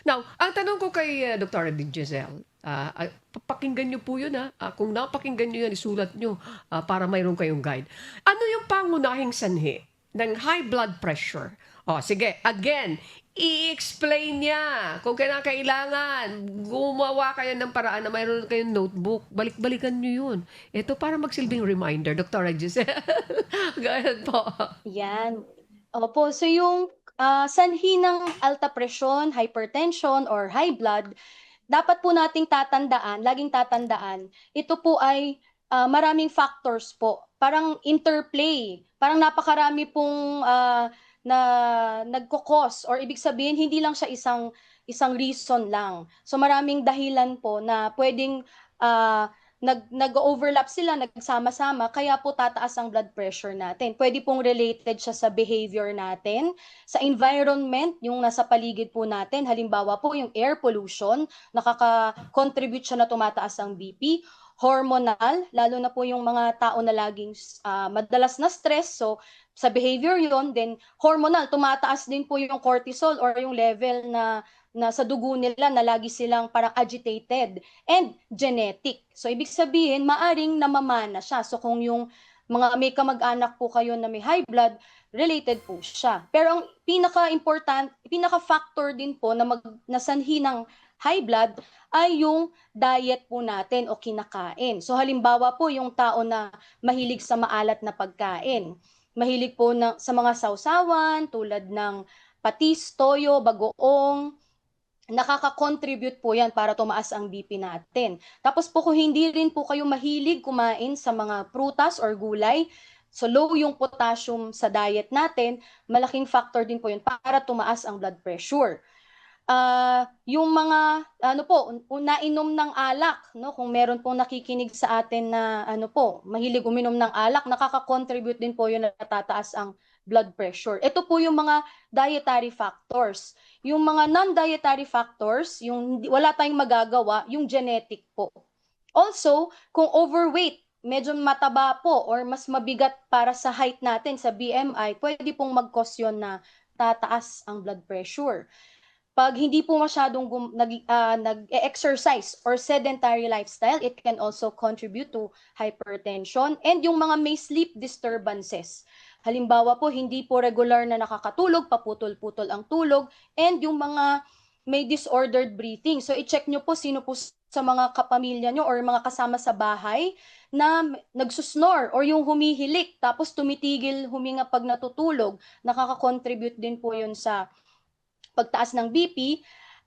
Now, ang tanong ko kay Dr. Giselle, pakinggan niyo po 'yun, kung napakinggan niyo 'yan isulat niyo, para mayroon kayong guide. Ano yung pangunahing sanhi ng high blood pressure? Oh, sige again, i-explain niya kung kinakailangan gumawa kayo ng paraan na mayroon kayong notebook, balik-balikan niyo 'yun. Ito para magsilbing reminder, Dr. Giselle. Go ahead po. Yan. Opo, so yung sanhi ng alta presyon, hypertension, or high blood, dapat po nating tatandaan, laging tatandaan, ito po ay maraming factors po. Parang interplay, parang napakarami pong na nagkokos, or ibig sabihin hindi lang siya isang reason lang. So maraming dahilan po na pwedeng nag-overlap sila, nagsama-sama, kaya po tataas ang blood pressure natin. Pwede pong related siya sa behavior natin, sa environment, yung nasa paligid po natin. Halimbawa po, yung air pollution, nakaka-contribute siya na tumataas ang BP. Hormonal, lalo na po yung mga tao na laging madalas na stress, so sa behavior yon, then hormonal, tumataas din po yung cortisol or yung level na sa dugo nila na lagi silang parang agitated, and genetic. So ibig sabihin, maaring namamana siya. So kung yung mga may kamag-anak po kayo na may high blood, related po siya. Pero ang pinaka-important, pinaka-factor din po na nasanhi ng high blood ay yung diet po natin o kinakain. So halimbawa po yung tao na mahilig sa maalat na pagkain, mahilig po sa mga sausawan tulad ng patis, toyo, bagoong, nakaka-contribute po yan para tumaas ang BP natin. Tapos po kung hindi rin po kayo mahilig kumain sa mga prutas or gulay, so low yung potassium sa diet natin, malaking factor din po yun para tumaas ang blood pressure. Yung mga nainom ng alak, no, kung meron pong nakikinig sa atin na mahilig uminom ng alak, nakaka-contribute din po yun na natataas ang blood pressure. Ito po yung mga dietary factors. Yung mga non-dietary factors, yung wala tayong magagawa, yung genetic po. Also, kung overweight, medyo mataba po or mas mabigat para sa height natin sa BMI, pwede pong mag-cause yun na tataas ang blood pressure. Pag hindi po masyadong nag-exercise or sedentary lifestyle, it can also contribute to hypertension, and yung mga may sleep disturbances. Halimbawa po, hindi po regular na nakakatulog, paputol-putol ang tulog, and yung mga may disordered breathing. So i-check nyo po sino po sa mga kapamilya nyo or mga kasama sa bahay na nagsusnore or yung humihilik tapos tumitigil huminga pag natutulog. Nakaka-contribute din po yun sa pagtaas ng BP.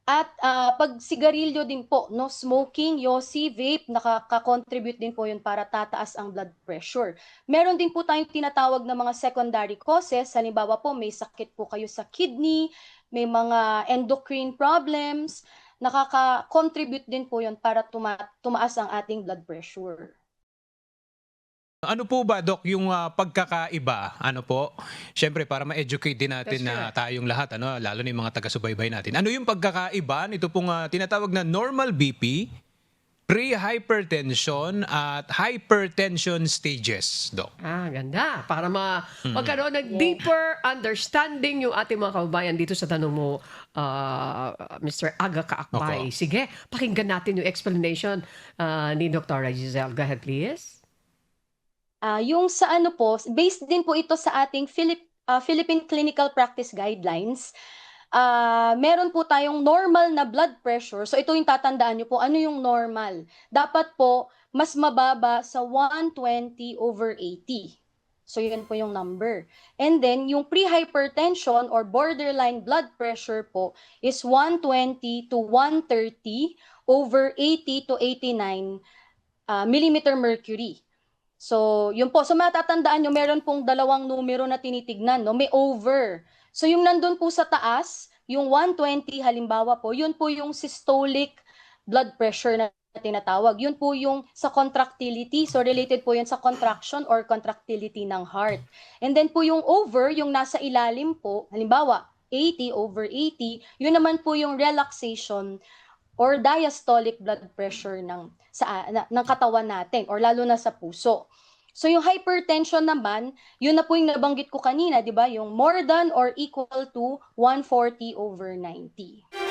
At pag sigarilyo din po, no, smoking, yosi, vape, nakaka-contribute din po yun para tataas ang blood pressure. Meron din po tayong tinatawag na mga secondary causes. Halimbawa po, may sakit po kayo sa kidney, may mga endocrine problems, nakaka-contribute din po yun para tumaas ang ating blood pressure. Ano po ba, Doc, yung pagkakaiba? Ano po? Siyempre, para ma-educate din That's natin na correct. tayong lahat, lalo na yung mga taga-subaybay natin. Ano yung pagkakaiba nito pong tinatawag na normal BP, pre-hypertension at hypertension stages, Doc? Ganda. Para magkaroon ng Yeah. deeper understanding yung ating mga kababayan dito sa tanong mo, Mr. Aga Kaakbay. Opo. Sige, pakinggan natin yung explanation ni Dr. Giselle. Go ahead, please. Yung sa po, based din po ito sa ating Philippine Clinical Practice Guidelines. Meron po tayong normal na blood pressure. So ito yung tatandaan nyo po, ano yung normal? Dapat po, mas mababa sa 120/80. So yun po yung number. And then, yung pre-hypertension or borderline blood pressure po is 120/130/80 to 89 millimeter mercury. So, yun po. So, matatandaan nyo, meron pong dalawang numero na tinitignan, no? May over. So, yung nandun po sa taas, yung 120, halimbawa po, yun po yung systolic blood pressure na tinatawag. Yun po yung sa contractility. So, related po yun sa contraction or contractility ng heart. And then po yung over, yung nasa ilalim po, halimbawa, 80/80, yun naman po yung relaxation or diastolic blood pressure ng katawan natin or lalo na sa puso. So yung hypertension naman, yun na po yung nabanggit ko kanina, di ba? Yung more than or equal to 140/90.